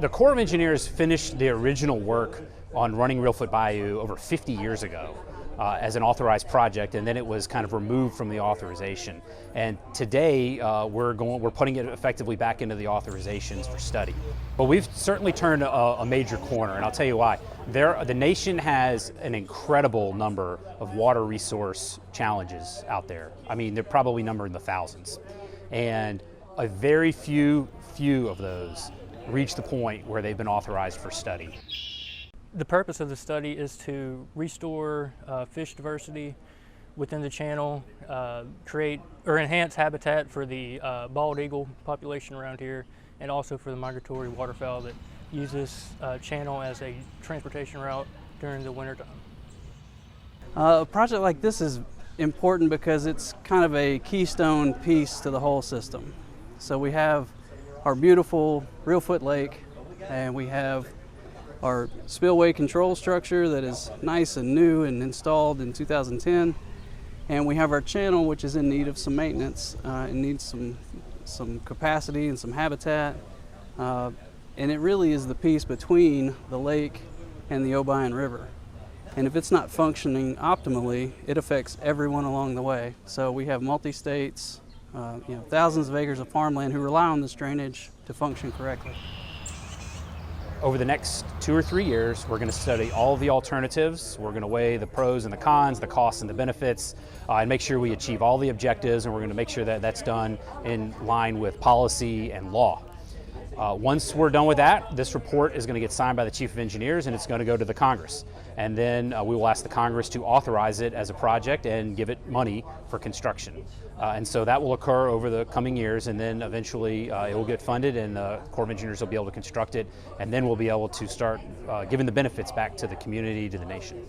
The Corps of Engineers finished the original work on running Reelfoot Bayou over 50 years ago as an authorized project, and then it was kind of removed from the authorization. And today we're putting it effectively back into the authorizations for study. But we've certainly turned a major corner, and I'll tell you why. The nation has an incredible number of water resource challenges out there. I mean, they're probably numbered in the thousands. And a very few of those reach the point where they've been authorized for study. The purpose of the study is to restore fish diversity within the channel, create or enhance habitat for the bald eagle population around here, and also for the migratory waterfowl that use this channel as a transportation route during the wintertime. A project like this is important because it's kind of a keystone piece to the whole system. So we have our beautiful Reelfoot Lake, and we have our spillway control structure that is nice and new and installed in 2010. And we have our channel, which is in need of some maintenance. It needs some capacity and some habitat. And it really is the piece between the lake and the Obion River. And if it's not functioning optimally, it affects everyone along the way. So we have multi-states, thousands of acres of farmland who rely on this drainage to function correctly. Over the next 2 or 3 years, we're going to study all the alternatives. We're going to weigh the pros and the cons, the costs and the benefits, and make sure we achieve all the objectives, and we're going to make sure that that's done in line with policy and law. Once we're done with that, this report is going to get signed by the Chief of Engineers, and it's going to go to the Congress. And then we will ask the Congress to authorize it as a project and give it money for construction. And so that will occur over the coming years, and then eventually it will get funded, and the Corps of Engineers will be able to construct it, and then we'll be able to start giving the benefits back to the community, to the nation.